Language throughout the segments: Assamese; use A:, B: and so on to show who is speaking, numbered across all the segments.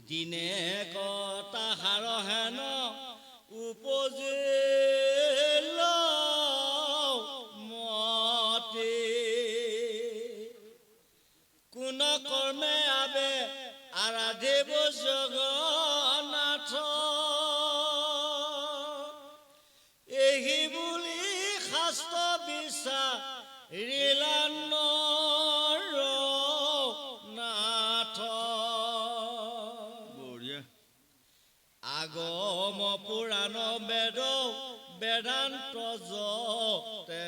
A: দিনে কটা হাৰহেন উপজিল মতি কোন কৰ্মে আবে আৰাধিব জগন্নাথ এহি বুলি শাস্ত্ৰ বিচাৰিলা নাথ আগম পুৰাণ বেদ বেদান্ত যতে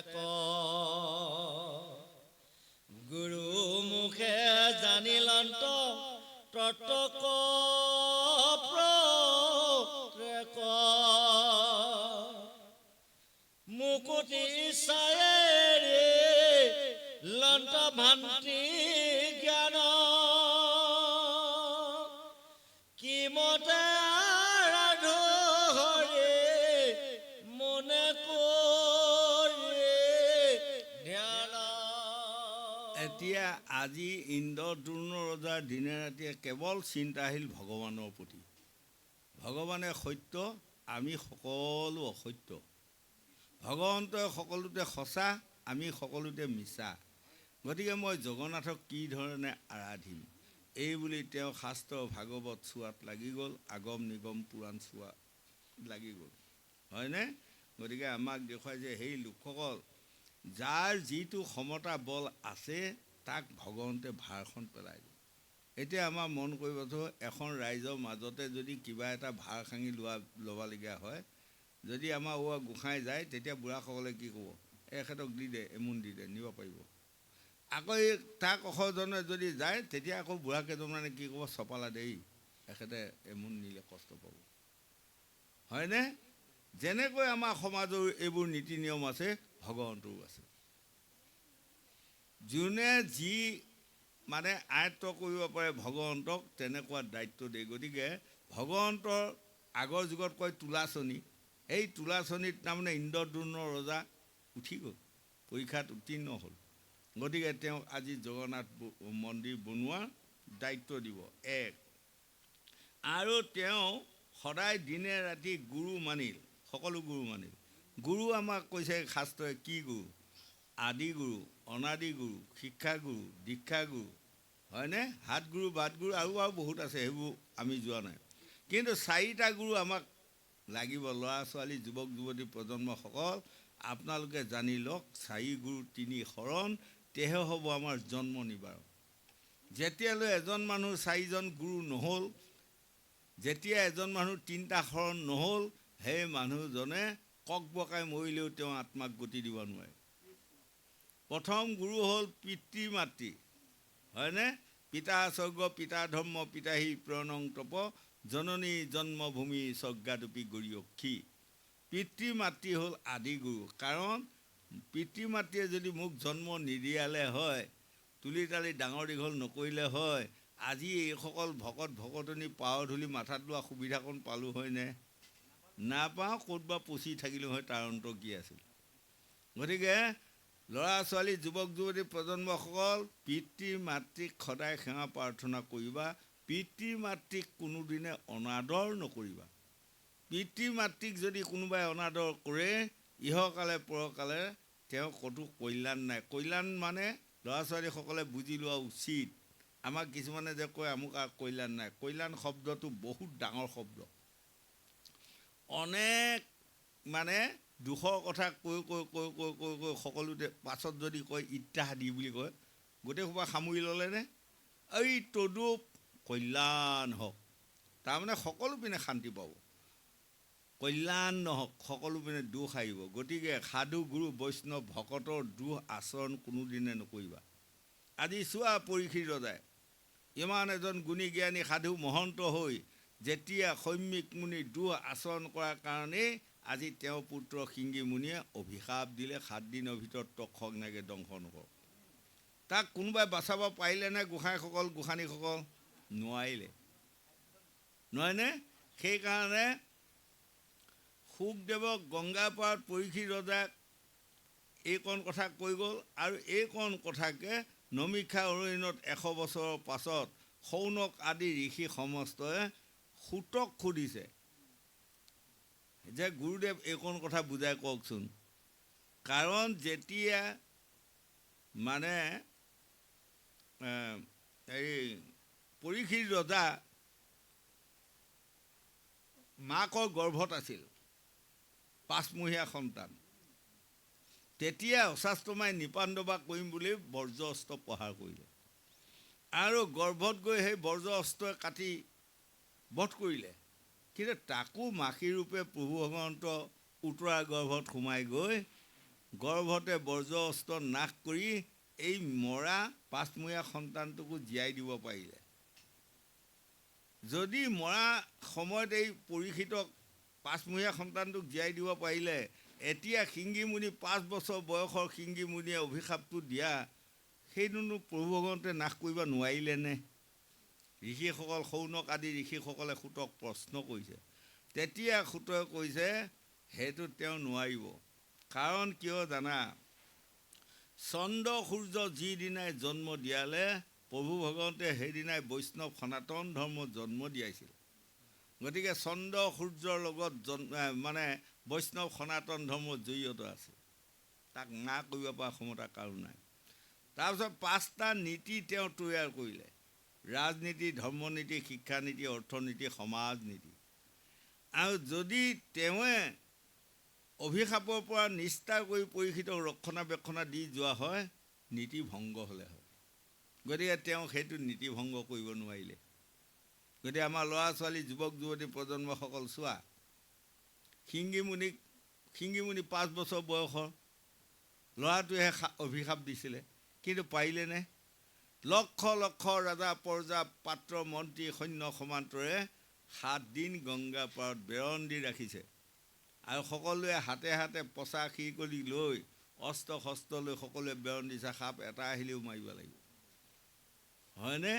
A: গুৰু মুখে জানিলন্ত তত্ত্ব মুকুতি চায়ে লন্ত ভান্তি জ্ঞান কি মতে এতিয়া আজি ইন্দ্ৰদ্যুম্ন ৰজাৰ দিনে ৰাতিয়ে কেৱল চিন্তা আহিল ভগৱানৰ প্ৰতি ভগৱানে সত্য আমি সকলো অসত্য ভগৱন্তই সকলোতে সঁচা আমি সকলোতে মিছা গতিকে মই জগন্নাথক কি ধৰণে আৰাধিম এই বুলি তেওঁ শাস্ত্ৰ ভাগৱত চোৱাত লাগি গ'ল আগম নিগম পুৰাণ চোৱা লাগি গ'ল হয়নে গতিকে আমাক দেখুৱাই যে সেই লোকসকল যাৰ যিটো ক্ষমতা বল আছে তাক ভগৱন্তে ভাৰখন পেলাই দিয়ে এতিয়া আমাৰ মন কৰিবতো এখন ৰাইজৰ মাজতে যদি কিবা এটা ভাৰ খাঙি ল'বলগীয়া হয় যদি আমাৰ গোসাঁই যায় তেতিয়া বুঢ়াসকলে কি ক'ব এখেতক দি দে এমোন দি দে নিব পাৰিব আকৌ তাক অসজনে যদি যায় তেতিয়া আকৌ বুঢ়া কেইজনমানে কি ক'ব চপালা দেই এখেতে এমোন নিলে কষ্ট পাব হয়নে যেনেকৈ আমাৰ সমাজৰ এইবোৰ নীতি নিয়ম আছে ভগৱন্তৰো আছে যোনে যি মানে আয়ত্ব কৰিব পাৰে ভগৱন্তক তেনেকুৱা দায়িত্ব দিয়ে গতিকে ভগৱন্তৰ আগৰ যুগত কয় তুলাচনী এই তুলাচনীত তাৰমানে ইন্দ্ৰদ্যুম্ন ৰজা উঠি গ'ল পৰীক্ষাত উত্তীৰ্ণ হ'ল গতিকে তেওঁক আজি জগন্নাথ মন্দিৰ বনোৱাৰ দায়িত্ব দিব এক আৰু তেওঁ সদায় দিনে ৰাতি গুৰু মানিল সকলো গুৰু মানিল গুৰু আমাক কৈছে শাস্ত্ৰই কি গুৰু আদি গুৰু অনাদি গুৰু শিক্ষাগুৰু দীক্ষাগুৰু হয়নে হাত গুৰু বাট গুৰু আৰু বহুত আছে সেইবোৰ আমি যোৱা নাই কিন্তু চাৰিটা গুৰু আমাক লাগিব ল'ৰা ছোৱালী যুৱক যুৱতী প্ৰজন্মসকল আপোনালোকে জানি লওক চাৰি গুৰু তিনি শৰণ তেহে হ'ব আমাৰ জন্ম নিবাৰণ যেতিয়ালৈ এজন মানুহ চাৰিজন গুৰু নহ'ল যেতিয়া এজন মানুহ তিনিটা শৰণ নহ'ল সেই মানুহজনে কক বকাই মৰিলেও তেওঁ আত্মাক গতি দিব নোৱাৰে প্ৰথম গুৰু হ'ল পিতৃ মাতৃ হয়নে পিতা স্বৰ্গ পিতা ধৰ্ম পিতাহি প্ৰণং তপ জননী জন্মভূমি স্বৰ্গাদপি গৰিয়ক্ষী পিতৃ মাতৃ হ'ল আদি গুৰু কাৰণ পিতৃ মাতৃয়ে যদি মোক জন্ম নিদিয়ালে হয় তুলি তালি ডাঙৰ দীঘল নকৰিলে হয় আজি এইসকল ভকত ভকতনী পাৱ ধূলি মাথাত লোৱা সুবিধাকণ পালোঁ হয়নে নাপাওঁ ক'তবা পচি থাকিলোঁ হয় তাৰ অন্ত কি আছিল গতিকে ল'ৰা ছোৱালী যুৱক যুৱতী প্ৰজন্মসকল পিতৃ মাতৃক সদায় সেৱা প্ৰাৰ্থনা কৰিবা পিতৃ মাতৃক কোনোদিনে অনাদৰ নকৰিবা পিতৃ মাতৃক যদি কোনোবাই অনাদৰ কৰে ইহকালে পৰকালে তেওঁ ক'তো কল্যাণ নাই কল্যাণ মানে ল'ৰা ছোৱালীসকলে বুজি লোৱা উচিত আমাক কিছুমানে যে কয় আমুক কল্যাণ নাই কল্যাণ শব্দটো বহুত ডাঙৰ শব্দ অনেক মানে দুখৰ কথা কৈ কৈ কৈ কৈ কৈ কৈ সকলোতে পাছত যদি কয় ইত্যাদি বুলি কয় গোটেই সোপা সামৰি ল'লেনে এই তদুপ কল্যাণ হওক তাৰমানে সকলো পিনে শান্তি পাব কল্যাণ নহওক সকলো পিনে দুখ আহিব গতিকে সাধু গুৰু বৈষ্ণৱ ভকতৰ দুখ আচৰণ কোনোদিনে নকৰিবা আজি চোৱা পৰীক্ষিত ৰজাই ইমান এজন গুণী জ্ঞানী সাধু মহন্ত হৈ যেতিয়া সৌমিক মুনি দুখ আচৰণ কৰাৰ কাৰণেই আজি তেওঁৰ পুত্ৰ সিংগী মুনিয়ে অভিশাপ দিলে 7 দিনৰ ভিতৰত তক্ষক নাগে ধ্বংস নকৰ তাক কোনোবাই বাচাব পাৰিলেনে গোসাঁইসকল গোসাঁনীসকল নোৱাৰিলে নহয়নে সেইকাৰণে শুকদেৱক গংগাৰ পাৰত পৰীক্ষিত ৰজাক এইকণ কথা কৈ গ'ল আৰু এইকণ কথাকে নমীক্ষা অৰণ্যত 100 বছৰৰ পাছত শৌনক আদি ঋষি সমস্তই সূতক সুধিছে যে গুৰুদেৱ এইকণ কথা বুজাই কওকচোন। কাৰণ যেতিয়া মানে এই পৰীক্ষিত ৰজা মাকৰ গৰ্ভত আছিল, 5মহীয়া সন্তান, তেতিয়া অশাস্ত্ৰমাই নিপাণ্ডবা কৰিম বুলি বৰ্জ অস্ত্ৰ প্ৰহাৰ কৰিলে আৰু গৰ্ভত গৈ সেই বৰ্জ অস্ত্ৰই কাটি বধ কৰিলে। কিন্তু তাকো মাখি ৰূপে প্ৰভু ভগৱন্ত উত্তৰা গৰ্ভত সোমাই গৈ গৰ্ভতে বৰ্জ অস্ত্ৰ নাশ কৰি এই মৰা 5মহীয়া সন্তানটোকো জীয়াই দিব পাৰিলে। যদি মৰা সময়ত এই পৰীক্ষিতক 5মহীয়া সন্তানটোক জীয়াই দিব পাৰিলে, এতিয়া সিংগীমুনি 5 বছৰ বয়সৰ সিংগীমুনিয়ে অভিশাপটো দিয়া সেইটোনো প্ৰভু ভগৱন্তে নাশ কৰিব নোৱাৰিলেনে? ঋষিসকল শৌনক আদি ঋষিসকলে সূতক প্ৰশ্ন কৰিছে। তেতিয়া সূতই কৈছে সেইটো তেওঁ নোৱাৰিব। কাৰণ কিয় জানা? চন্দ্ৰ সূৰ্য যিদিনাই জন্ম দিয়ালে প্ৰভু ভগৱন্তে সেইদিনাই বৈষ্ণৱ সনাতন ধৰ্মত জন্ম দিয়াইছিল। গতিকে চন্দ্ৰ সূৰ্যৰ লগত মানে বৈষ্ণৱ সনাতন ধৰ্মত জড়িত আছে, তাক না কৰিব পৰা ক্ষমতা কাৰো নাই। তাৰপিছত 5টা নীতি তেওঁ তৈয়াৰ কৰিলে: ৰাজনীতি, ধৰ্মনীতি, শিক্ষানীতি, অৰ্থনীতি, সমাজ নীতি। আৰু যদি তেওঁৱে অভিশাপৰ পৰা নিস্তাৰ কৰি পৰীক্ষিতক ৰক্ষণাবেক্ষণা দি যোৱা হয়, নীতি ভংগ হ'লে হয়। গতিকে তেওঁ সেইটো নীতি ভংগ কৰিব নোৱাৰিলে। গতিকে আমাৰ ল'ৰা ছোৱালী, যুৱক যুৱতী প্ৰজন্মসকল চোৱা, সিংগীমুনি 5 বছৰ বয়সৰ ল'ৰাটোৱে অভিশাপ দিছিলে, কিন্তু পাৰিলেনে? লক্ষ লক্ষ ৰাজা প্ৰজা পাত্ৰ মন্ত্ৰী সৈন্য সমান্তৰে 7 দিন গংগা পাৰত বেৰণ দি ৰাখিছে আৰু সকলোৱে হাতে হাতে পচা শিৰকলি লৈ অস্ত্ৰ শস্ত্ৰ লৈ সকলোৱে বেৰণ দিছে। সাপ এটা আহিলেও মাৰিব লাগিব, হয়নে?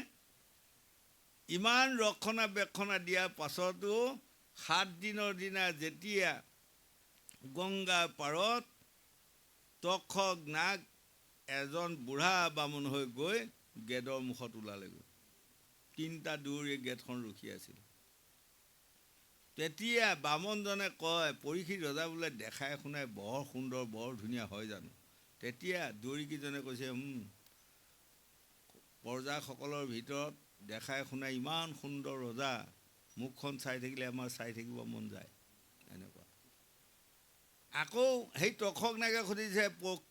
A: ইমান ৰক্ষণাবেক্ষণা দিয়াৰ পাছতো 7 দিনৰ দিনা যেতিয়া গংগাৰ পাৰত তক্ষক নাগ এজন বুঢ়া বামুণ হৈ গৈ গেটৰ মুখত ওলালেগৈ। 3টা দুৱৰীয়ে গেটখন ৰখি আছিল। তেতিয়া বামুণজনে কয়, পৰীক্ষিত ৰজা বোলে দেখাই শুনাই বৰ সুন্দৰ, বৰ ধুনীয়া হয় জানো? তেতিয়া দুৱৰীকেইজনে কৈছে, প্ৰজাসকলৰ ভিতৰত দেখাই শুনাই ইমান সুন্দৰ ৰজা, মুখখন চাই থাকিলে আমাৰ চাই থাকিব মন যায়। এনেকুৱা। আকৌ সেই তক্ষক নাগে সুধিছে,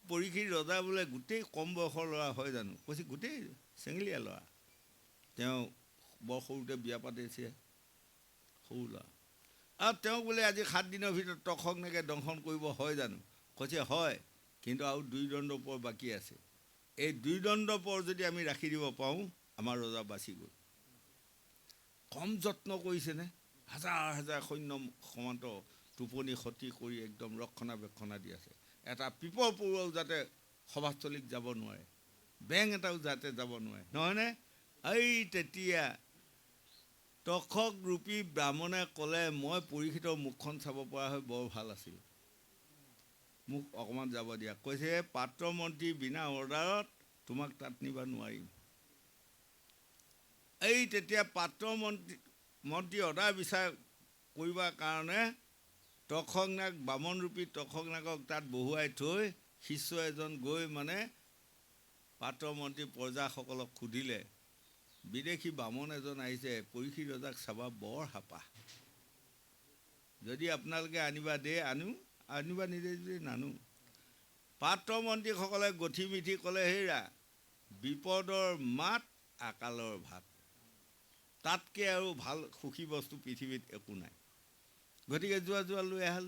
A: পৰীক্ষিত ৰজা বোলে গোটেই কম বয়সৰ ল'ৰা হয় জানো? কৈছে গোটেই চেঙেলীয়া ল'ৰা, তেওঁ বৰ সৰুতে বিয়া পাতিছে, সৰু ল'ৰা। আৰু তেওঁক বোলে আজি 7 দিনৰ ভিতৰত তক্ষক নাগে দংশন কৰিব হয় জানো? কৈছে হয়, কিন্তু আৰু 2 দণ্ড পৰ বাকী আছে। এই 2 দণ্ড পৰ যদি আমি ৰাখি দিব পাৰোঁ, আমাৰ ৰজা বাচি গ'ল। কম যত্ন কৰিছেনে? হাজাৰ হাজাৰ সৈন্য সমান্ত টোপনি ক্ষতি কৰি একদম ৰক্ষণাবেক্ষণা দি আছে। এটা পিপৰ পৰুৱাও যাতে সভাস্থলীত যাব নোৱাৰে, বেং এটাও যাতে যাব নোৱাৰে, নহয়নে? এই তেতিয়া তক্ষক ৰূপী ব্ৰাহ্মণে ক'লে, মই পৰীক্ষিতৰ মুখখন চাব পৰা হৈ বৰ ভাল আছিল, মোক অকণমান যাব দিয়া। কৈছে পাত্ৰ মন্ত্ৰী বিনা অৰ্ডাৰত তোমাক তাত নিব নোৱাৰিম। এই তেতিয়া পাত্ৰ মন্ত্ৰী অৰ্ডাৰ বিচাৰ কৰিবৰ কাৰণে তক্ষক নাগ, বামন ৰূপী তক্ষক নাগক তাত বহুৱাই থৈ শিষ্য এজন গৈ মানে পাত্ৰ মন্ত্ৰী প্ৰজাসকলক সুধিলে, বিদেশী বামন এজন আহিছে, পৰীক্ষিত ৰজাক চাবা বৰ হাপা, যদি আপোনালোকে আনিবা দে আনো, আনিবা নিদে যদি নানো। পাত্ৰ মন্ত্ৰীসকলে গঠি মিঠি ক'লে, হেৰা বিপদৰ মাত আকালৰ ভাত, তাতকৈ আৰু ভাল সুখী বস্তু পৃথিৱীত একো নাই। গতিকে যোৱা লৈ আহা,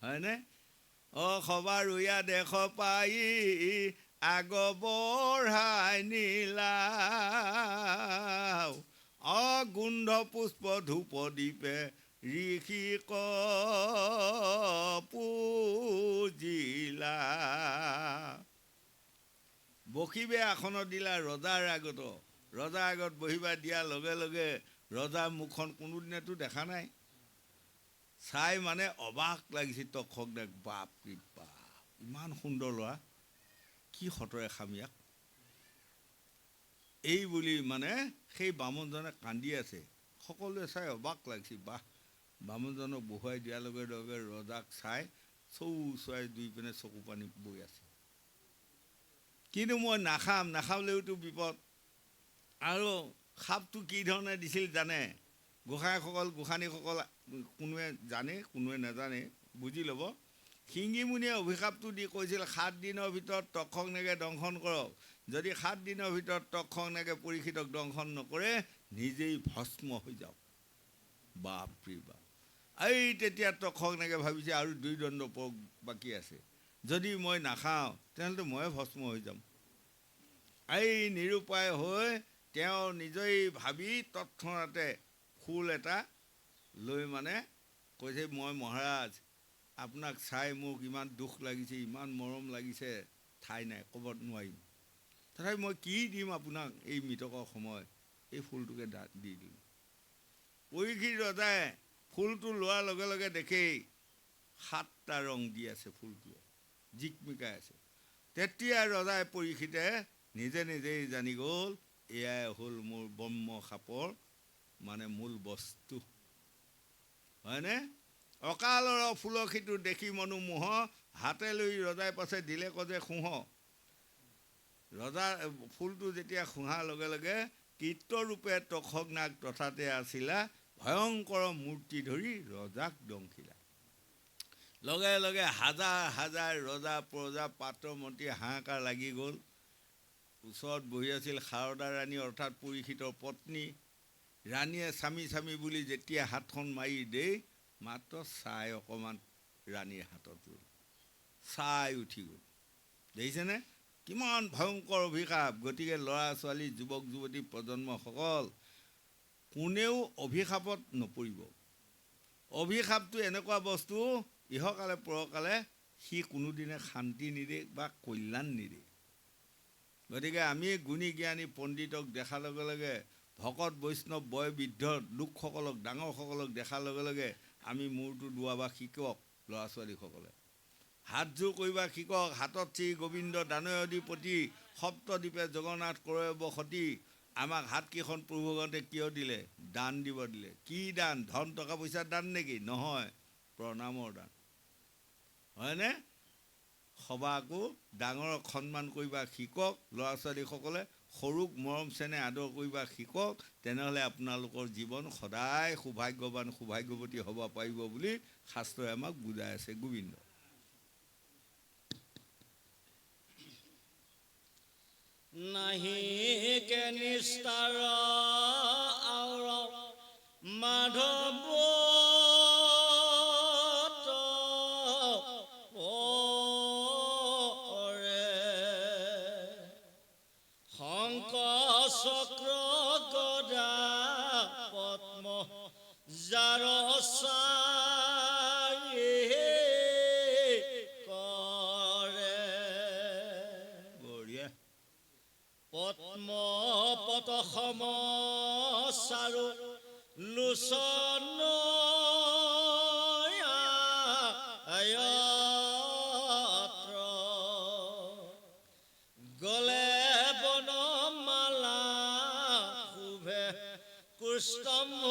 A: হয়নে? সবা ৰৈয়া দেশ পাই আগ বঢ়াই নিলা, গোন্ধ পুষ্প ধূপ দীপে ঋষিক পূজিলা। বসিবে আসনত দিলা ৰজাৰ আগত, ৰজাৰ আগত বহিবা দিয়াৰ লগে লগে ৰজাৰ মুখখন কোনোদিনেতো দেখা নাই, চাই মানে অবাক লাগিছে তক্ষক নাগ, বাপ ৰে বাপ, ইমান সুন্দৰ ল'ৰা, কি সতৰে খাম ইয়াক। এই বুলি মানে সেই বামুণজনে কান্দি আছে। সকলোৱে চাই অবাক লাগিছে, বাহ, বামুণজনক বহুৱাই দিয়াৰ লগে লগে ৰজাক চাই চৌ চৰাই দুই পিনে চকু পানী বৈ আছে। কিন্তু মই নাখালেওতো বিপদ। আৰু সাপটো কি ধৰণে দিছিল জানে? গোসাঁনীসকল কোনোৱে জানে, কোনোৱে নাজানে, বুজি ল'ব। শিঙিমুনিয়ে অভিশাপটো দি কৈছিল 7 দিনৰ ভিতৰত তক্ষকনেগে দংশন কৰক। যদি 7 দিনৰ ভিতৰত তক্ষকনেগে পৰীক্ষিতক দংশন নকৰে, নিজেই ভস্ম হৈ যাওক। বাপৰে বাপ! এই তেতিয়া তক্ষকনেগে ভাবিছে আৰু 2 দণ্ড বাকী আছে। যদি মই নাখাওঁ তেনেহ'লে ময়ে ভস্ম হৈ যাম। এই নিৰুপায় হৈ তেওঁ নিজেই ভাবি তৎক্ষণাতে ফুল এটা লৈ মানে কৈছে, মই মহাৰাজ, আপোনাক চাই মোক ইমান দুখ লাগিছে, ইমান মৰম লাগিছে, ঠাই নাই, ক'ব নোৱাৰিম। তথাপি মই কি দিম আপোনাক এই মৃতকৰ সময়? এই ফুলটোকে দি দিলোঁ। পৰীক্ষিত ৰজাই ফুলটো লোৱাৰ লগে লগে দেখেই 7টা ৰং দি আছে ফুলটোৱে, জিকমিকাই আছে। তেতিয়া ৰজাই পৰীক্ষিতে নিজেই জানি গ'ল, এয়াই হ'ল মোৰ ব্ৰহ্ম সাপৰ মানে মূল বস্তু, হয়নে? অকালৰ ফুলসিটো দেখি মনো মোহ, হাতে লৈ ৰজাই পাছে দিলে কজে সোঁহ। ৰজাৰ ফুলটো যেতিয়া সোঁহাৰ লগে লগে কীৰ্তৰূপে তক্ষকনাগ তথাতে আছিলা, ভয়ংকৰ মূৰ্তি ধৰি ৰজাক দংশিলা। লগে লগে হাজাৰ হাজাৰ ৰজা প্ৰজা পাত্ৰ মন্ত্ৰী হাহাকাৰ লাগি গ'ল। ওচৰত বহি আছিল শাৰদা ৰাণী অৰ্থাৎ পৰীক্ষিতৰ পত্নী। ৰাণীয়ে স্বামী বুলি যেতিয়া হাতখন মাৰি দেই, মাত্ৰ চাই অকণমান ৰাণীৰ হাতত ৰ'ল, চাই উঠি গ'ল। দেখিছেনে কিমান ভয়ংকৰ অভিশাপ? গতিকে ল'ৰা ছোৱালী, যুৱক যুৱতী প্ৰজন্মসকল, কোনেও অভিশাপত নপৰিব। অভিশাপটো এনেকুৱা বস্তু, ইহকালে পৰকালে সি কোনোদিনে শান্তি নিদিয়ে বা কল্যাণ নিদিয়ে। গতিকে আমি গুণী জ্ঞানী পণ্ডিতক দেখাৰ লগে লগে, ভকত বৈষ্ণৱ বয় বৃদ্ধ লোকসকলক, ডাঙৰসকলক দেখাৰ লগে লগে আমি মূৰটো দোৱাবা শিকক। ল'ৰা ছোৱালীসকলে হাতযোৰ কৰিবা শিকক। হাতত শ্ৰী গোবিন্দ দানয়ধিপতি, সপ্তদ্বীপে জগন্নাথ কৰে বসতি। আমাক হাতকেইখন প্ৰভু ভগৱন্তে কিয় দিলে? দান দিব দিলে। কি দান? ধন টকা পইচাৰ দান নেকি? নহয়, প্ৰণামৰ দান, হয়নে? সবাকো ডাঙৰক সন্মান কৰিবা শিকক। ল'ৰা ছোৱালীসকলে সৰুক মৰম চেনেহ আদৰ কৰিবা শিকক। তেনেহ'লে আপোনালোকৰ জীৱন সদায় সৌভাগ্যৱান সৌভাগ্যৱতী হ'ব পাৰিব বুলি শাস্ত্ৰই আমাক বুজাই আছে। গোবিন্দ
B: নাহি কে নিস্তাৰ আউৰ মাধৱ চক্ৰ গদা পদ্ম যাৰ কৰে। পদ্ম পত সম চাৰু লোচন গলে স্তম্ভ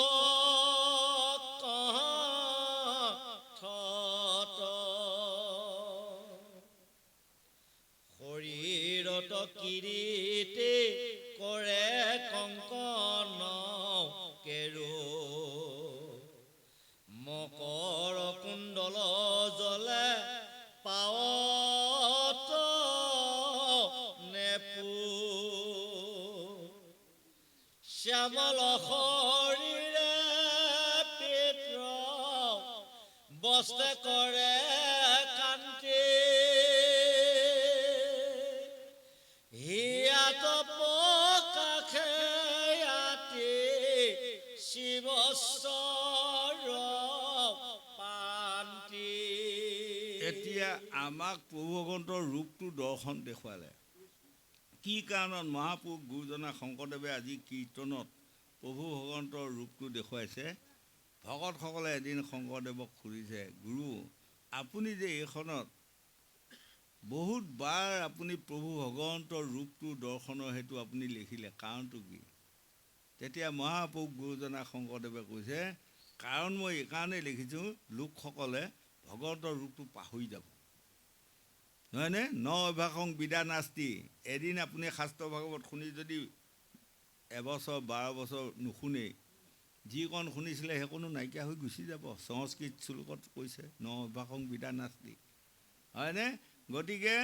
B: শৰীৰত কিৰীটে কৰে কংকন কেৰু, মকৰ কুণ্ডল জলে পাৱত নেপু, শ্যামল শৰীৰে পিত্ৰ বস্তে কৰে কান্তি, হিয়াত পকাষে আতি শিৱশ্বৰ পান্তি।
A: এতিয়া আমাক প্ৰভু ভগৱন্তৰ ৰূপটো দৰ্শন দেখুৱালে। কি কাৰণত? মহাপুৰুষ গুৰুজনা শংকৰদেৱে আজি কীৰ্তনত প্ৰভু ভগৱন্তৰ ৰূপটো দেখুৱাইছে। ভকতসকলে এদিন শংকৰদেৱক সুধিছে, গুৰু আপুনি যে এইখনত বহুত বাৰ আপুনি প্ৰভু ভগৱন্তৰ ৰূপটো দৰ্শনৰ হেতু আপুনি লিখিলে, কাৰণটো কি? তেতিয়া মহাপুৰুষ গুৰুজনা শংকৰদেৱে কৈছে, কাৰণ মই এইকাৰণেই লিখিছোঁ, লোকসকলে ভগৱন্তৰ ৰূপটো পাহৰি যাব। নহয়নে? ন অভ্যাসং বিদা নাস্তি। এদিন আপুনি শাস্ত্ৰ ভাগৱত শুনি যদি এবছৰ 12 বছৰ নুশুনেই, যিকণ শুনিছিলে সেইকণো নাইকিয়া হৈ গুচি যাব। সংস্কৃত শ্লোকত কৈছে, ন অভ্যাসং বিদা নাস্তি। হয়নে? গতিকে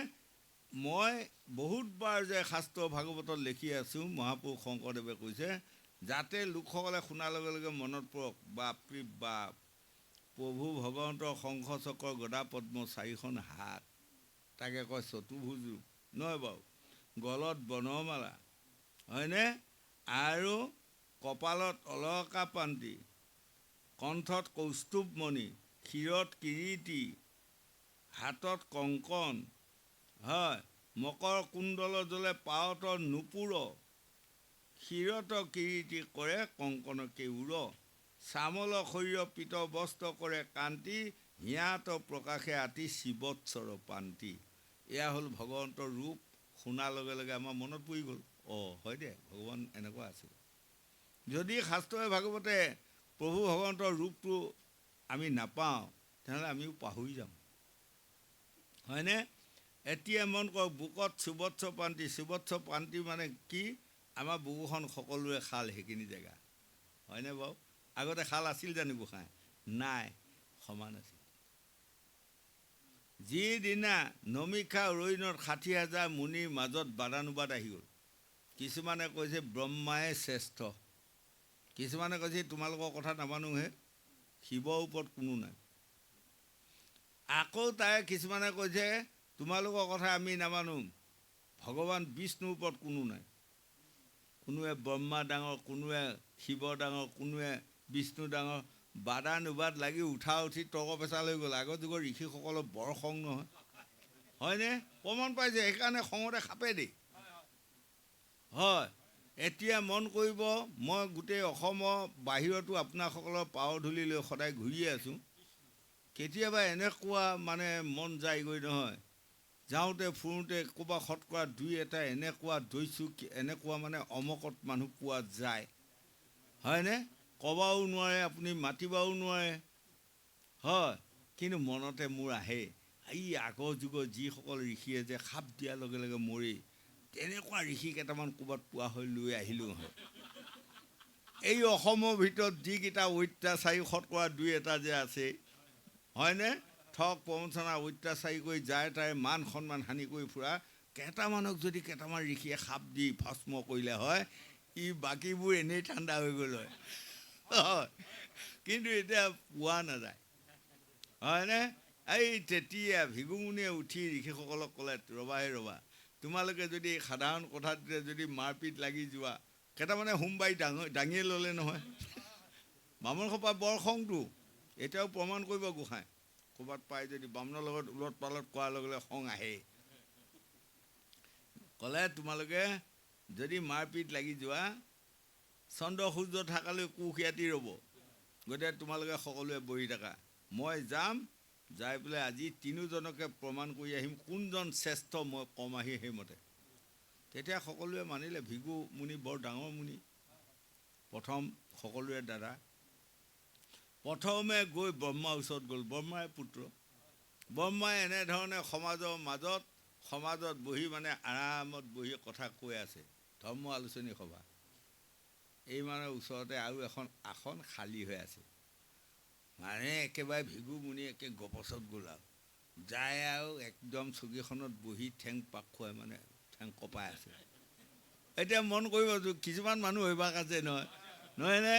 A: মই বহুতবাৰ যে শাস্ত্ৰ ভাগৱতত লিখি আছোঁ, মহাপুৰুষ শংকৰদেৱে কৈছে, যাতে লোকসকলে শুনাৰ লগে লগে মনত পৰক, বাপৰি বাপ, প্ৰভু ভগৱন্তৰ শংখ চক্ৰ গদা পদ্ম 4খন হাত, তাকে কয় চতুৰ্ভুজ ৰূপ, নহয় বাৰু? গলত বনমালা, হয়নে? আৰু কপালত অলকা পান্তি, কণ্ঠত কৌস্তুভমণি, শিৰত কিৰীটি, হাতত কংকণ, হয়, মকৰ কুণ্ডল জ্বলে পাৱত নুপুৰ, শিৰত কিৰীটি কৰে কংকণ কেউৰ, চামল শৰীৰ পীত বস্ত্ৰ কৰে কান্তি, হিয়াত প্ৰকাশে আতি শিৱৎসৰ পান্তি। এয়া হ'ল ভগৱন্তৰ ৰূপ। শুনাৰ লগে লগে আমাৰ মনত পৰি গ'ল, হয় দে, ভগৱান এনেকুৱা আছিল। যদি শাস্ত্ৰই ভাগৱতে প্ৰভু ভগৱন্তৰ ৰূপটো আমি নাপাওঁ, তেনেহ'লে আমিও পাহৰি যাম, হয়নে? এতিয়া মন কৰক, বুকত সুবৎস পান্তি, সুবৎস পান্তি মানে কি? আমাৰ বুকুখন সকলোৰে খাল, সেইখিনি জেগা, হয়নে বাৰু? আগতে খাল আছিল জানো গোসাঁই? নাই, সমান আছিল। যিদিনা নমিষা উৰৈনত 60,000 মুনিৰ মাজত বাদানুবাদ আহি গ'ল, কিছুমানে কৈছে ব্ৰহ্মাই শ্ৰেষ্ঠ, কিছুমানে কৈছে তোমালোকৰ কথা নামানোহে, শিৱৰ ওপৰত কোনো নাই। আকৌ তাৰে কিছুমানে কৈছে তোমালোকৰ কথা আমি নামানো, ভগৱান বিষ্ণুৰ ওপৰত কোনো নাই। কোনোৱে ব্ৰহ্মা ডাঙৰ, কোনোৱে শিৱ ডাঙৰ, কোনোৱে বিষ্ণু ডাঙৰ, বাদানুবাদ লাগি উঠা উঠি তৰ্ক পেচাল হৈ গ'ল। আগৰ যুগৰ ঋষিসকলৰ বৰ খং নহয়, হয়নে? প্ৰমাণ পাইছে, সেইকাৰণে খঙতে খাপে দেই, হয়। এতিয়া মন কৰিব, মই গোটেই অসমৰ বাহিৰতো আপোনাসকলৰ পাৱ ধূলি লৈ সদায় ঘূৰিয়ে আছোঁ। কেতিয়াবা এনেকুৱা মানে মন যায়গৈ নহয়, যাওঁতে ফুৰোঁতে ক'ৰবাত শতকৰা 2-এটা এনেকুৱা দৈছোঁ, এনেকুৱা মানে অমকত মানুহ পোৱা যায়, হয়নে? ক'বাও নোৱাৰে, আপুনি মাতিবাও নোৱাৰে, হয়। কিন্তু মনতে মোৰ আহে, এই আগৰ যুগৰ যিসকল ঋষিয়ে যে সাপ দিয়াৰ লগে লগে মৰি, তেনেকুৱা ঋষি কেইটামান ক'ৰবাত পোৱা হৈ লৈ আহিলোঁ হয়। এই অসমৰ ভিতৰত যিকেইটা অত্যাচাৰী শতকৰা 2-এটা যে আছে, হয়নে? ঠগ প্ৰবঞ্চনা অত্যাচাৰী কৰি যায় তাৰে মান সন্মান হানি কৰি ফুৰা কেইটামানক যদি কেইটামান ঋষিয়ে সাপ দি ভস্ম কৰিলে হয়, বাকীবোৰ এনেই ঠাণ্ডা হৈ গ'ল হয়, কিন্তু এতিয়া পোৱা নাযায়, হয়নে? এই তেতিয়া ভিগুমুনিয়ে উঠি ঋষিসকলক ক'লে, ৰবা, তোমালোকে যদি সাধাৰণ কথাতে যদি মাৰপিট লাগি যোৱা, কেইটামানে সোমবাৰী দাঙিয়ে ল'লে নহয়। বামুণ সোপা বৰ খংটো, এতিয়াও প্ৰমাণ কৰিব গোসাঁই। ক'ৰবাত পাই যদি বামুণৰ লগত ওলট পালট কৰাৰ লগে লগে খং আহে। ক'লে তোমালোকে যদি মাৰপিট লাগি যোৱা, চন্দ্ৰ সূৰ্য থাকালৈ কুশিয়াতি ৰ'ব, গতিকে তোমালোকে সকলোৱে বহি থাকা, মই যাম, যাই পেলাই আজি তিনিওজনকে প্ৰমাণ কৰি আহিম কোনজন শ্ৰেষ্ঠ, মই কম আহি সেইমতে। তেতিয়া সকলোৱে মানিলে, ভিগু মুনি বৰ ডাঙৰ মুনি, প্ৰথম সকলোৰে দাদা। প্ৰথমে গৈ ব্ৰহ্মাৰ ওচৰত গ'ল, ব্ৰহ্মাৰ পুত্ৰ। ব্ৰহ্মাই এনেধৰণে সমাজত বহি মানে আৰামত বহি কথা কৈ আছে, ধৰ্ম আলোচনী সভা। এই মানে ওচৰতে আৰু এখন আসন খালী হৈ আছে, মানে একেবাৰে ভিগু মুনি একে গপচত গ'ল আৰু যায় আৰু একদম চকীখনত বহি ঠেং পাক খুৱাই মানে ঠেং কপাই আছে। এতিয়া মন কৰিব, কিছুমান মানুহ অভ্যাস আছে নহয়নে?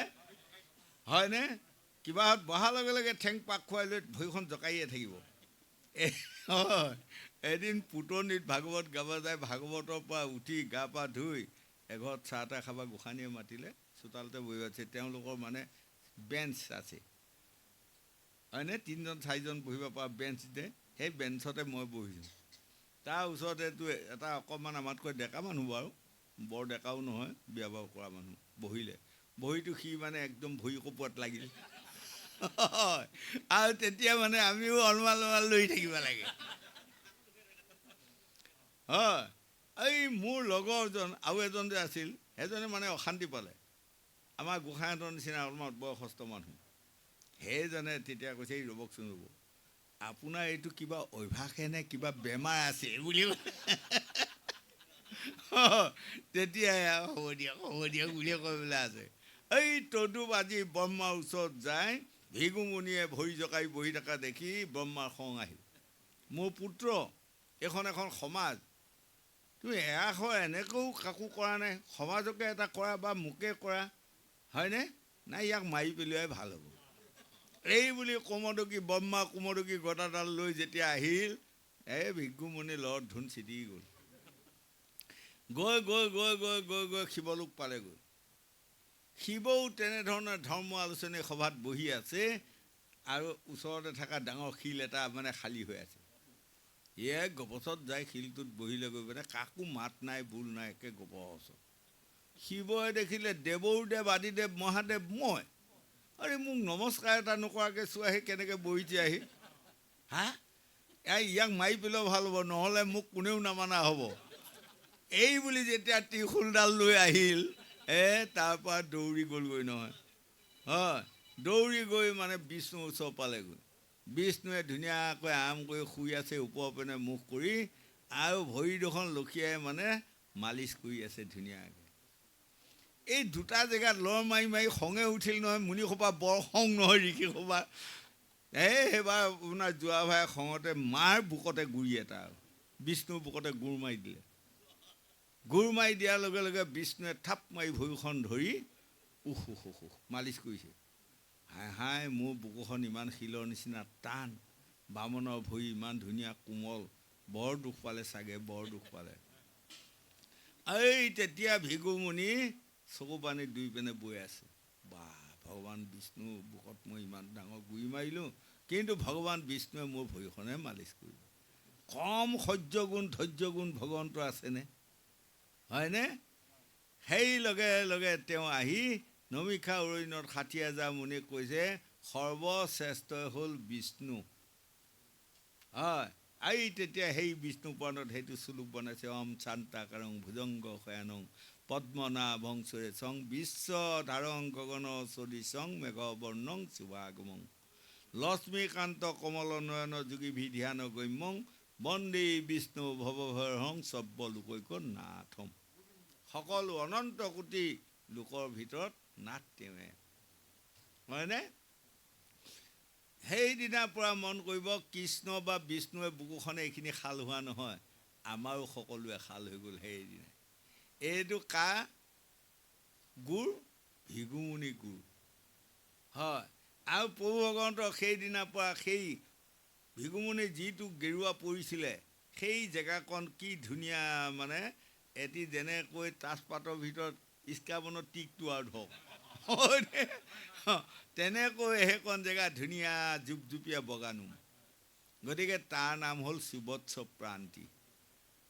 A: হয়নে? কিবাহত বহাৰ লগে লগে ঠেং পাক খুৱাই লৈ ভৰিখন জকাইয়ে থাকিব। এদিন পুতনিত ভাগৱত গাব যায়, ভাগৱতৰ পৰা উঠি গা পা ধুই এঘৰত চাহ তাহ খাবা গোসাঁনীয়ে মাতিলে, চোতালতে বহি আছে। তেওঁলোকৰ মানে বেঞ্চ আছে, হয়নে? 3-4জন বহিব পৰা বেঞ্চ দে, সেই বেঞ্চতে মই বহিছোঁ। তাৰ ওচৰতেতো এটা অকণমান আমাতকৈ ডেকা মানুহ, বাৰু বৰ ডেকাও নহয়, বিয়া বাৰু কৰা মানুহ বহিলে। বহিটো সি মানে একদম ভৰি কপোৱাত লাগিল, আৰু তেতিয়া মানে আমিও অলমাল লৈ থাকিব লাগে, হয় এই মোৰ লগৰজন আৰু এজন যে আছিল সেইজনে মানে অশান্তি পালে আমাৰ গোসাঁইহঁতৰ নিচিনা অলপমান বয়সস্থ মানুহ সেইজনে তেতিয়া কৈছে এই ৰ'বকচোন ৰ'ব আপোনাৰ এইটো কিবা অভ্যাসে নে কিবা বেমাৰ আছে বুলি তেতিয়াই হ'ব দিয়ক বুলিয়ে কৈ পেলাই আছে এই তদুপ আজি ব্ৰহ্মাৰ ওচৰত যায় ভিগুমুনিয়ে ভৰি জকাই বহি থকা দেখি ব্ৰহ্মাৰ খং আহিল মোৰ পুত্ৰ এখন সমাজ তুমি এনেকৈও কাকো কৰা নাই সমাজকে এটা কৰা বা মোকে কৰা হয়নে নাই ইয়াক মাৰি পেলোৱাই ভাল হ'ব এই বুলি ব্ৰহ্মা কুমদকী গদাডাল লৈ যেতিয়া আহিল এই ভিগুমুনি লৰ ধুন ছিটি গ'ল গৈ শিৱলোক পালেগৈ শিৱও তেনেধৰণে ধৰ্ম আলোচনী সভাত বহি আছে আৰু ওচৰতে থকা ডাঙৰ শিল এটা মানে খালী হৈ আছে গপচত যায় শিলটোত বহিলে গৈ পেলাই কাকো মাত নাই বোল নাই একে গপচত শিৱই দেখিলে দেৱৰ দেৱ আদিদেৱ মহাদেৱ মই আৰে মোক নমস্কাৰ এটা নকৰাকৈ চোৱাহি কেনেকৈ বহিছে আহি হা ইয়াক মাৰি পেলাও ভাল হ'ব নহ'লে মোক কোনেও নামানা হ'ব এই বুলি যেতিয়া ত্ৰিশূলডাল লৈ আহিল তাৰপৰা দৌৰি গ'লগৈ নহয় হয় দৌৰি গৈ মানে বিষ্ণুৰ ওচৰ পালেগৈ বিষ্ণুৱে ধুনীয়াকৈ আৰাম কৰি শুই আছে ওপৰৰ পিনে মুখ কৰি আৰু ভৰি দুখন লখিয়াই মানে মালিচ কৰি আছে ধুনীয়াকৈ এই দুটা জেগাত লৰ মাৰি মাৰি খঙে উঠিল নহয় মুনিসোপা বৰ খং নহয় ঋষিসোপা সেইবাৰ আপোনাৰ যোৱা ভাই খঙতে মাৰ বুকতে গুৰি এটা বিষ্ণুৰ বুকতে গুৰ মাৰি দিলে গুৰ মাৰি দিয়াৰ লগে লগে বিষ্ণুৱে থাপ মাৰি ভৰিখন ধৰি মালিচ কৰিছে হাই মোৰ বুকুখন ইমান শিলৰ নিচিনা টান বামনৰ ভৰি ইমান ধুনীয়া কোমল বৰ দুখ পালে চাগে বৰ দুখ পালে এই তেতিয়া ভিগুমুনি চকু পানী দুই পিনে বৈ আছে বা ভগৱান বিষ্ণু বুকত মই ইমান ডাঙৰ গুৰি মাৰিলোঁ কিন্তু ভগৱান বিষ্ণুৱে মোৰ ভৰিখনে মালিচ কৰিব কম সহ্য গুণ ভগৱন্তৰ আছেনে হয়নে সেই লগে লগে তেওঁ আহি নমিষা অৰণ্যত ৬০,০০০ মুনিক কৈছে সৰ্বশ্ৰেষ্ঠ হ'ল বিষ্ণু হয় এই তেতিয়া সেই বিষ্ণু পুৰাণত সেইটো শ্লোক বনাইছে অম শান্তাকাৰং ভুজংগ শয়ানং পদ্মনাভং সুৰেশং বিশ্ব ধাৰং গগন সদৃশং মেঘবৰ্ণং শুভাগমং লক্ষ্মীকান্ত কমল নয়ন যোগী ধ্যান গম্যং বন্দে বিষ্ণু ভৱভয়হং সৰ্বলোকৈক নাথম সকলো অনন্ত কোটি লোকৰ ভিতৰত নাথ তেওঁৱে হয়নে সেইদিনাৰ পৰা মন কৰিব কৃষ্ণ বা বিষ্ণুৱে বুকুখনে এইখিনি খাল হোৱা নহয় আমাৰো সকলোৱে খাল হৈ গ'ল সেইদিনা এইটো কা গুৰ ভিগুমুনি গুৰ হয় আৰু প্ৰভু ভগৱন্তৰ সেইদিনাৰ পৰা সেই ভিগুমুনি যিটো গেৰুৱা পৰিছিলে সেই জেগাকণ কি ধুনীয়া মানে এটি যেনেকৈ তাজপাতৰ ভিতৰত ইস্কাবনৰ টিকটো আৰু ধৰক তেনেকৈ সেইকণ জেগা ধুনীয়া জুপজুপীয়া বগানো গতিকে তাৰ নাম হ'ল সুবৎস প্ৰান্তি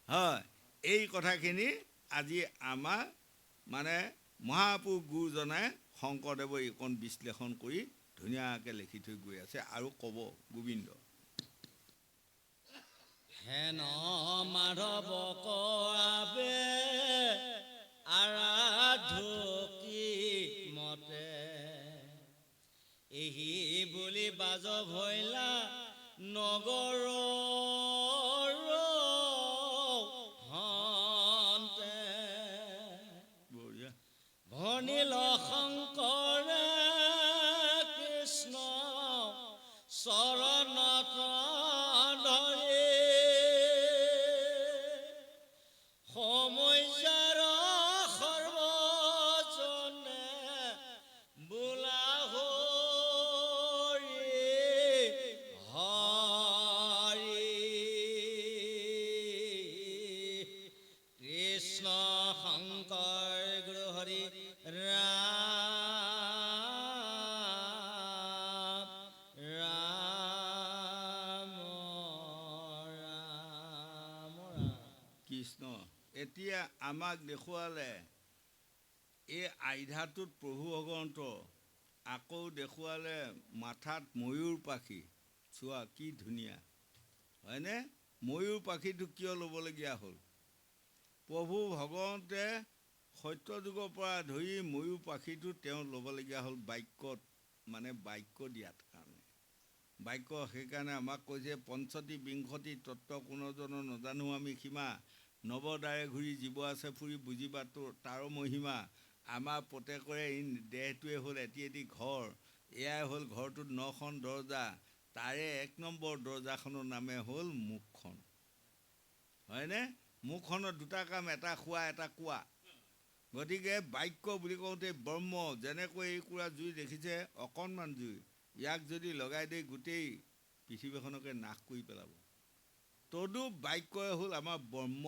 A: হয় এই কথাখিনি আজি আমাৰ মানে মহাপুৰুষ গুৰুজনাই শংকৰদেৱৰ এইকণ বিশ্লেষণ কৰি ধুনীয়াকৈ লিখি থৈ গৈ আছে আৰু ক'ব গোবিন্দ
B: হেন মাধৱ কৰাবে আৰাধকি মতে এহি বুলি বাজ ভৈলা নগৰ হন্তে ভনিল শংকৰে কৃষ্ণ চৰণত
A: কৃষ্ণ এতিয়া আমাক দেখুৱালে এই আইধাটোত প্ৰভু ভগৱন্ত আকৌ দেখুৱালে মাথাত ময়ূৰ পাখি চোৱা কি ধুনীয়া হয়নে ময়ূৰ পাখিটো কিয় ল'বলগীয়া হ'ল প্ৰভু ভগৱন্তে সত্য যুগৰ পৰা ধৰি ময়ূৰ পাখিটো তেওঁ ল'বলগীয়া হ'ল বাক্যত, মানে বাক্য দিয়াত কাৰণে। বাক্য সেইকাৰণে আমাক কৈছে পঞ্চতি বিংশতি তত্ত্ব কোনোজন নজানো আমি সীমা, নৱদাৰে ঘূৰি জীৱ আছে ফুৰি বুজিবা তাৰো মহিমা। আমাৰ প্ৰত্যেকৰে এই দেহটোৱে হ'ল এটি এটি ঘৰ, এয়াই হ'ল ঘৰটোত 9খন দৰজা, তাৰে 1 নম্বৰ দৰজাখনৰ নামে হ'ল মুখখন। হয়নে? মুখখনৰ 2টা কাম, এটা খোৱা এটা কোৱা। গতিকে বাক্য বুলি কওঁতে ব্ৰহ্ম, যেনেকৈ এই কুৰা জুই দেখিছে অকণমান জুই, ইয়াক যদি লগাই দিয়ে গোটেই পৃথিৱীখনকে নাশ কৰি পেলাব। তদু বাক্যই হ'ল আমাৰ ব্ৰহ্ম,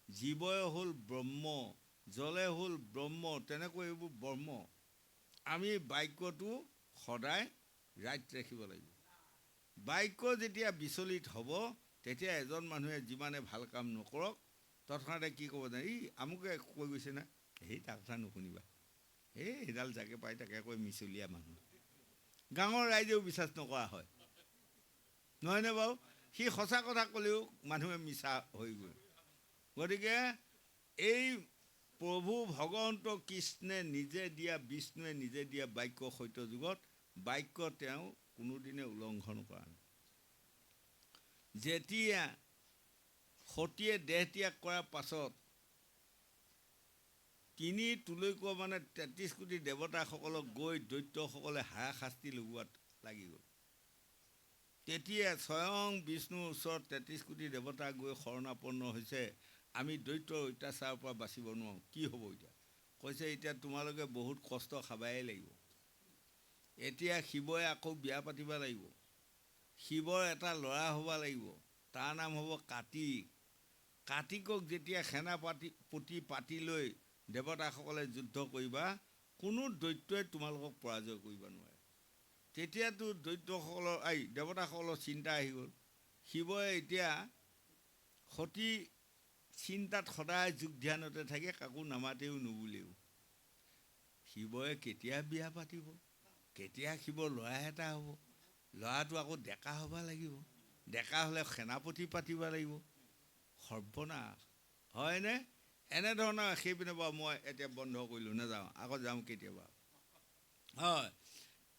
A: জীৱই হ'ল ব্ৰহ্ম, জলে হ'ল ব্ৰহ্ম, তেনেকৈ এইবোৰ ব্ৰহ্ম। আমি বাক্যটো সদায় ৰাইট ৰাখিব লাগিব। বাক্য যেতিয়া বিচলিত হ'ব, তেতিয়া এজন মানুহে যিমানে ভাল কাম নকৰক তৎক্ষণাতে কি ক'ব জানে, ই আমুকে কৈ গৈছে না, সেই তাৰ কথা নুশুনিবা, সেইডাল যাকে পায় তাকে কৈ মিছলীয়া মানুহ। গাঁৱৰ ৰাইজেও বিশ্বাস নকৰা হয়, নহয়নে বাৰু? সি সঁচা কথা ক'লেও মানুহে মিছা হৈ গ'ল। গতিকে এই প্ৰভু ভগৱন্ত কৃষ্ণে নিজে দিয়া, বিষ্ণুৱে নিজে দিয়া বাক্য সত্য যুগত, বাক্য তেওঁ কোনোদিনে উলংঘন কৰা নাই। যেতিয়া সতীয়ে দেহ ত্যাগ কৰাৰ পাছত 3 তুলৈক মানে 33 কোটি দেৱতাসকলক গৈ দৈত্যসকলে হাৰাশাস্তি লগোৱাত লাগি গ'ল। তেতিয়া স্বয়ং বিষ্ণুৰ ওচৰত 33 কোটি দেৱতা গৈ শৰণাপন্ন হৈছে, আমি দৈত্যৰ অত্যাচাৰৰ পৰা বাচিব নোৱাৰোঁ, কি হ'ব এতিয়া? কৈছে এতিয়া তোমালোকে বহুত কষ্ট খাবাই লাগিব। এতিয়া শিৱই আকৌ বিয়া পাতিব লাগিব। শিৱৰ এটা ল'ৰা হ'ব লাগিব, তাৰ নাম হ'ব কাৰ্তিক। কাৰ্তিকক যেতিয়া সেনাপতি পাতি লৈ দেৱতাসকলে যুদ্ধ কৰিবা, কোনো দৈত্যই তোমালোকক পৰাজয় কৰিব নোৱাৰে। তেতিয়াতো দেৱতাসকলৰ চিন্তা আহি গ'ল। শিৱই এতিয়া সতী চিন্তাত সদায় যোগ ধ্যানতে থাকে, কাকো নামাতেও নুবুলেও। শিৱই কেতিয়া বিয়া পাতিব, কেতিয়া শিৱৰ ল'ৰা এটা হ'ব, ল'ৰাটো আকৌ ডেকা হ'ব লাগিব, ডেকা হ'লে সেনাপতি পাতিব লাগিব, সৰ্বনাশ। হয়নে? এনেধৰণৰ সেইপিনে বাৰু মই এতিয়া বন্ধ কৰিলোঁ, নাযাওঁ, আকৌ যাওঁ কেতিয়াবা। হয়,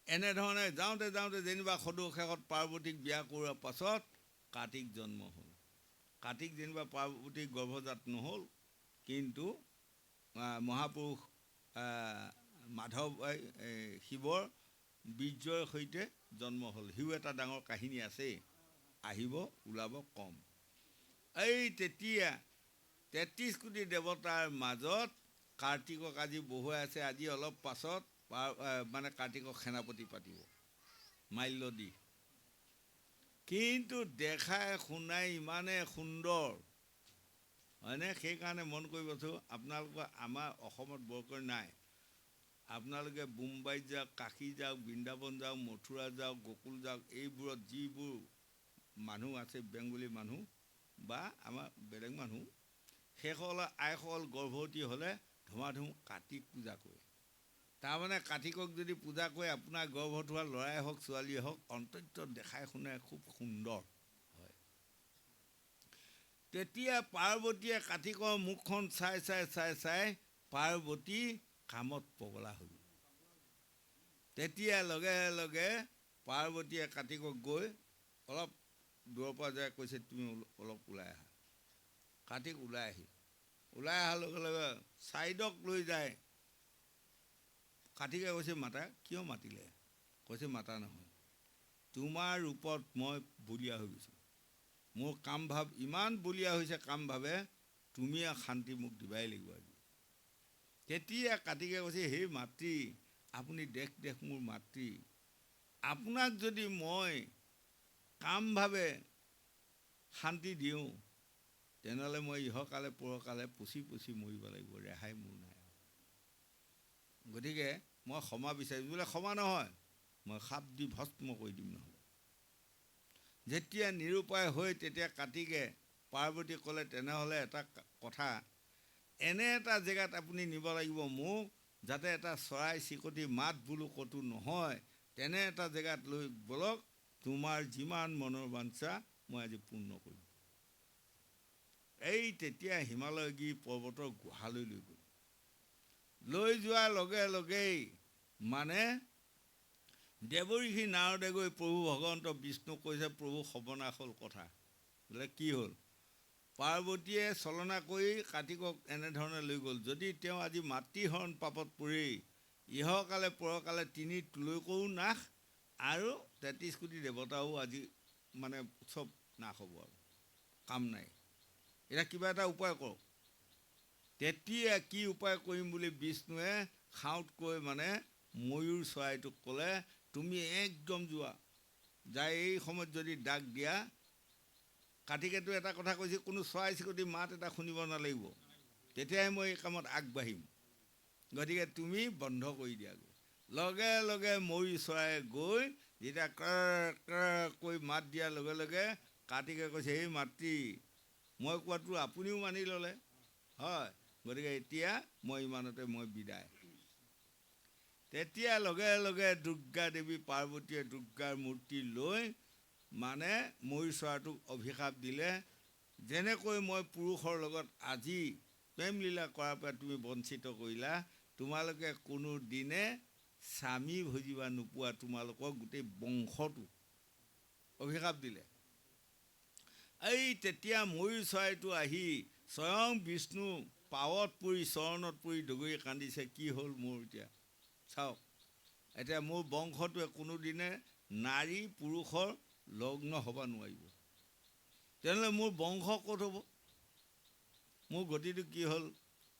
A: এনেধৰণে যাওঁতে যাওঁতে যেনিবা সদৌ শেষত পাৰ্বতীক বিয়া কৰোৱাৰ পাছত কাৰ্তিক জন্ম হ'ল। কাৰ্তিক যেনিবা পাৰ্বতীক গৰ্ভজাত নহ'ল, কিন্তু মহাপুৰুষ মাধৱ শিৱৰ বীৰ্যৰ সৈতে জন্ম হ'ল। সিও এটা ডাঙৰ কাহিনী আছেই, আহিব ওলাব কম। এই তেতিয়া 33 কোটি দেৱতাৰ মাজত কাৰ্তিকক আজি বহুৱাই আছে। আজি অলপ পাছত মানে কাৰ্তিকক সেনাপতি পাতিব মাল্য দি। কিন্তু দেখাই শুনাই ইমানে সুন্দৰ, হয়নে? সেইকাৰণে মন কৰিবচোন, আপোনালোকৰ আমাৰ অসমত বৰকৈ নাই। আপোনালোকে বোম্বাইত যাওক, কাশী যাওক, বৃন্দাবন যাওক, মথুৰা যাওক, গোকুল যাওক, এইবোৰত যিবোৰ মানুহ আছে, বেংগলী মানুহ বা আমাৰ বেলেগ মানুহ, সেইসকলৰ আইসকল গৰ্ভৱতী হ'লে ধুমাধুম কাৰ্তিক পূজা কৰে। তাৰমানে কাৰ্তিকক যদি পূজা কৰে, আপোনাৰ গৰ্ভত হোৱা ল'ৰাই হওক ছোৱালীয়ে হওক, অন্তত দেখাই শুনাই খুব সুন্দৰ হয়। তেতিয়া পাৰ্বতীয়ে কাৰ্তিকৰ মুখখন চাই চাই চাই চাই পাৰ্বতী কামত পগলা হৈ গ'ল। তেতিয়া লগে লগে পাৰ্বতীয়ে কাৰ্তিকক গৈ অলপ দূৰৰ পৰা যায়, কৈছে তুমি অলপ ওলাই আহা। কাৰ্তিক ওলাই আহিল। ওলাই অহাৰ লগে লগে ছাইডক লৈ যায়। কাৰ্তিকে কৈছে মাতা, কিয় মাতিলে? কৈছে মাতা নহয়, তোমাৰ ৰূপত মই বলীয়া হৈ গৈছোঁ, মোৰ কাম ভাৱ ইমান বলীয়া হৈছে, কাম ভাৱে তুমি শান্তি মোক দিবাই লাগিব আজি। তেতিয়া কাৰ্তিকে কৈছে, হে মাতৃ, আপুনি দেখ মোৰ মাতৃ, আপোনাক যদি মই কামভাৱে শান্তি দিওঁ, তেনেহ'লে মই ইহকালে পৰকালে পচি পচি মৰিব লাগিব, ৰেহাই মোৰ নাই। গতিকে মই ক্ষমা বিচাৰিছোঁ। বোলে ক্ষমা নহয়, মই সাপ দি ভস্ম কৰি দিম নহ'লে। যেতিয়া নিৰুপায় হৈ তেতিয়া কাৰ্তিকে পাৰ্বতীক ক'লে, তেনেহ'লে এটা কথা, এনে এটা জেগাত আপুনি নিব লাগিব মোক, যাতে এটা চৰাই চিকটি মাত বোলো ক'তো নহয়, তেনে এটা জেগাত লৈ বলক, তোমাৰ যিমান মনৰ বাঞ্ছা মই আজি পূৰ্ণ কৰিম। এই তেতিয়া হিমালয়গিৰি পৰ্বতৰ গুহালৈ লৈ গ'ল। লৈ যোৱাৰ লগে লগেই মানে দেৱঋষি নাৰদে গৈ প্ৰভু ভগৱন্ত বিষ্ণুক কৈছে, প্ৰভু সৰ্বনাশ হ'ল কথা। বোলে কি হ'ল? পাৰ্বতীয়ে চলনা কৰি কাটিকক এনেধৰণে লৈ গ'ল। যদি তেওঁ আজি মাতৃহৰণ পাপত পৰি ইহকালে পৰকালে তিনি তুলৈকো নাশ আৰু ৩৩ কোটি দেৱতাও আজি মানে চব নাশ হ'ব আৰু কাম নাই। এতিয়া কিবা এটা উপায় কৰক। তেতিয়া কি উপায় কৰিম বুলি বিষ্ণুৱে খাওঁতকৈ মানে ময়ূৰ চৰাইটোক ক'লে, তুমি একদম যোৱা, যাই এই সময়ত যদি ডাক দিয়া, কাটিকেতো এটা কথা কৈছে, কোনো চৰাই চিৰিকটি মাত এটা শুনিব নালাগিব, তেতিয়াহে মই এই কামত আগবাঢ়িম। গতিকে তুমি বন্ধ কৰি দিয়াগৈ। লগে লগে ময়ূৰ চৰাই গৈ যেতিয়া কৰ কৰ কৈ মাত দিয়াৰ লগে লগে কাটিকে কৈছে, সেই মাতৃ, মই কোৱাটো আপুনিও মানি ল'লে হয়, গতিকে এতিয়া মই ইমানতে মই বিদায়। তেতিয়া লগে লগে দুৰ্গা দেৱী পাৰ্বতীয়ে দুৰ্গাৰ মূৰ্তি লৈ মানে ময়ূৰ চৰাইটোক অভিশাপ দিলে, যেনেকৈ মই পুৰুষৰ লগত আজি প্ৰেমলীলা কৰাৰ পৰা তুমি বঞ্চিত কৰিলা, তোমালোকে কোনো দিনে স্বামী ভজিবা নোপোৱা, তোমালোকৰ গোটেই বংশটো অভিশাপ দিলে। এই তেতিয়া ময়ূৰ চৰাইটো আহি স্বয়ং বিষ্ণু পাৱত পৰি চৰণত পৰি ডগৰি কান্দিছে, কি হ'ল মোৰ এতিয়া চাওক, এতিয়া মোৰ বংশটোৱে কোনোদিনে নাৰী পুৰুষৰ লগ্ন হ'ব নোৱাৰিব, তেনেহ'লে মোৰ বংশ ক'ত হ'ব? মোৰ গতিটো কি হ'ল?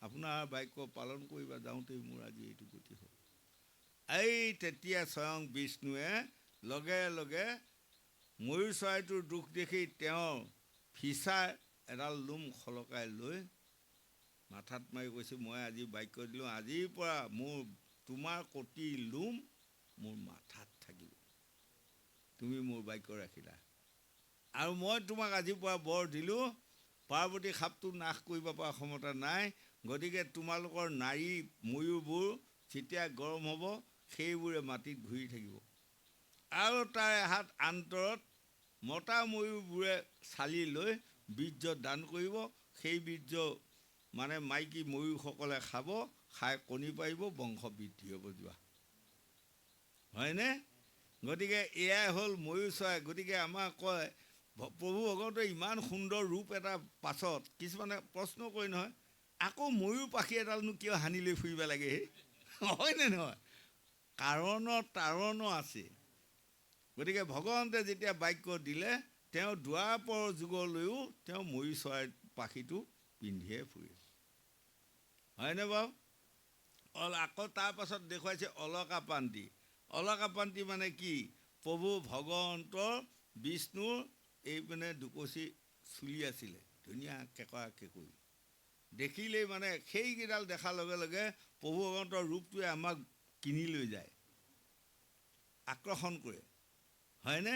A: আপোনাৰ বাক্য পালন কৰিব যাওঁতেই মোৰ আজি এইটো গতি হ'ল। এই তেতিয়া স্বয়ং বিষ্ণুৱে লগে লগে ময়ূৰ চৰাইটোৰ দুখ দেখি তেওঁৰ ফিচাৰ এডাল লোম সলকাই লৈ মাথাত মাৰি কৈছে, মই আজি বাক্য দিলোঁ, আজিৰ পৰা তোমাৰ কটি লোম মোৰ মাথাত থাকিব, তুমি মোৰ বাক্য ৰাখিলা। আৰু মই তোমাক আজিৰ পৰা বৰ দিলোঁ, পাৰ্বতী সাপটো নাশ কৰিব পৰা ক্ষমতা নাই, গতিকে তোমালোকৰ নাৰী ময়ূৰবোৰ যেতিয়া গৰম হ'ব সেইবোৰে মাটিত ঘূৰি থাকিব, আৰু তাৰ এহাত আন্তৰত মতা ময়ূৰবোৰে চালি লৈ বীৰ্য দান কৰিব, সেই বীৰ্য মানে মাইকী ময়ূৰসকলে খাব, খাই কণী পাৰিব, বংশ বৃদ্ধি হ'ব যোৱা, হয়নে? গতিকে এয়াই হ'ল ময়ূৰ চৰাই। গতিকে আমাক কয়, প্ৰভু ভগৱন্তৰ ইমান সুন্দৰ ৰূপ এটা পাছত কিছুমানে প্ৰশ্ন কৰে নহয়, আকৌ ময়ূৰ পাখি এডালনো কিয় সানি লৈ ফুৰিব লাগে, হয়নে নহয়? কাৰণৰ তাৰণো আছে। গতিকে ভগৱন্তে যেতিয়া বাক্য দিলে, তেওঁ দুৱাপৰ যুগলৈও তেওঁ ময়ূৰ চৰাইৰ পাখিটো পিন্ধিয়ে ফুৰে, হয়নে বাৰু? আকৌ তাৰ পাছত দেখুৱাইছে অলকাপান্তি। অলকাপান্তি মানে কি? প্ৰভু ভগৱন্তৰ বিষ্ণুৰ এইপিনে দুকচি চুলি আছিলে, ধুনীয়া কেঁকৰা কেঁকুৰি, দেখিলেই মানে সেইকেইডাল দেখাৰ লগে লগে প্ৰভু ভগৱন্তৰ ৰূপটোৱে আমাক কিনি লৈ যায়, আকৰ্ষণ কৰে, হয়নে?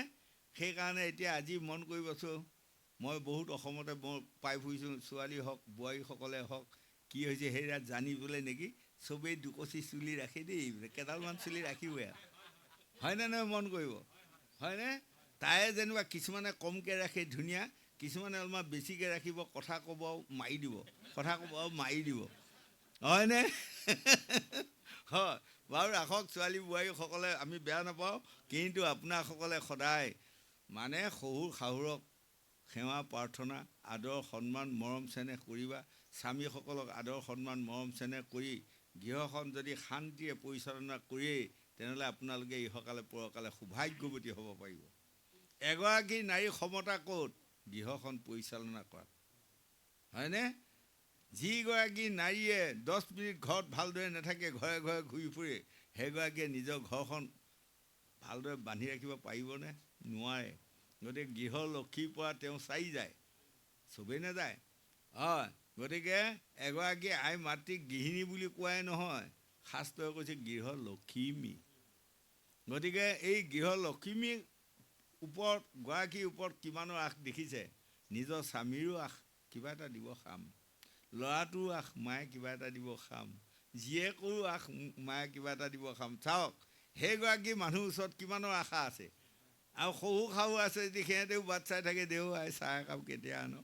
A: সেইকাৰণে এতিয়া আজি মন কৰিবচোন, মই বহুত অসমতে মই পাই ফুৰিছোঁ, ছোৱালী হওক বোৱাৰীসকলে হওক, কি হৈছে সেইয়া জানিবলৈ নেকি চবেই দুকচি চুলি ৰাখে দেই, কেইডালমান চুলি ৰাখিবই আৰু, হয়নে নহয়? মন কৰিব, হয়নে? তাই যেনিবা কিছুমানে কমকৈ ৰাখে ধুনীয়া, কিছুমানে অলপমান বেছিকৈ ৰাখিব, কথা ক'ব আৰু মাৰি দিব, কথা ক'ব আৰু মাৰি দিব, হয়নে? হয় বাৰু, ৰাখক ছোৱালী বোৱাৰীসকলে, আমি বেয়া নাপাওঁ, কিন্তু আপোনাসকলে সদায় মানে শহুৰ শাহুৰক সেৱা প্ৰাৰ্থনা আদৰ সন্মান মৰম চেনেহ কৰিবা। স্বামীসকলক আদৰ সন্মান মৰম চেনেহ কৰি গৃহখন যদি শান্তিৰে পৰিচালনা কৰিয়েই, তেনেহ'লে আপোনালোকে ইহকালে পৰকালে সৌভাগ্যৱতী হ'ব পাৰিব। এগৰাকী নাৰীৰ ক্ষমতা ক'ত? গৃহখন পৰিচালনা কৰাত, হয়নে? যিগৰাকী নাৰীয়ে 10 মিনিট ঘৰত ভালদৰে নাথাকে, ঘৰে ঘৰে ঘূৰি ফুৰে, সেইগৰাকীয়ে নিজৰ ঘৰখন ভালদৰে বান্ধি ৰাখিব পাৰিবনে? নোৱাৰে। গতিকে গৃহলক্ষ্মীৰ পৰা তেওঁ চাৰি যায়, চবেই নাযায়, হয়। গতিকে এগৰাকী আই মাতৃক গৃহিণী বুলি কোৱাই নহয়, শাস্ত্ৰই কৈছে গৃহলক্ষ্মী। গতিকে এই গৃহলক্ষ্মীৰ ওপৰত, গৰাকীৰ ওপৰত কিমানৰ আশ দেখিছে? নিজৰ স্বামীৰো আশ, কিবা এটা দিব খাম, ল'ৰাটোৰো আশ, মায়ে কিবা এটা দিব খাম, জীয়েকৰো আশ, মায়ে কিবা এটা দিব খাম। চাওক সেইগৰাকী মানুহৰ ওচৰত কিমানৰ আশা আছে। আৰু শহু শাহু আছে যদি সিহঁতেও বাট চাই থাকে, দেও আই চাহ একাপ কেতিয়া আনো,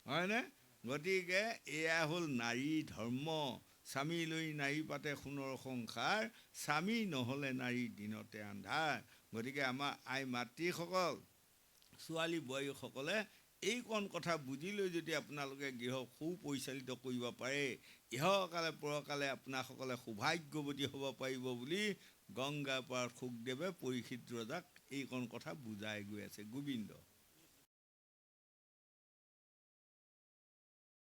A: হয়নে? গতিকে এয়া হ'ল নাৰী ধৰ্ম। স্বামী লৈ নাৰী পাতে সোণৰ সংসাৰ, স্বামী নহ'লে নাৰী দিনতে আন্ধাৰ। গতিকে আমাৰ আই মাতৃসকল, ছোৱালী বোৱাৰীসকলে এইকণ কথা বুজি লৈ যদি আপোনালোকে গৃহ সুপৰিচালিত কৰিব পাৰে, ইহকালে পৰকালে আপোনাসকলে সৌভাগ্যৱতী হ'ব পাৰিব বুলি গংগাৰ পাৰত শুকদেৱে পৰীক্ষিত ৰজাক এইকণ কথা বুজাই গৈ আছে। গোবিন্দ।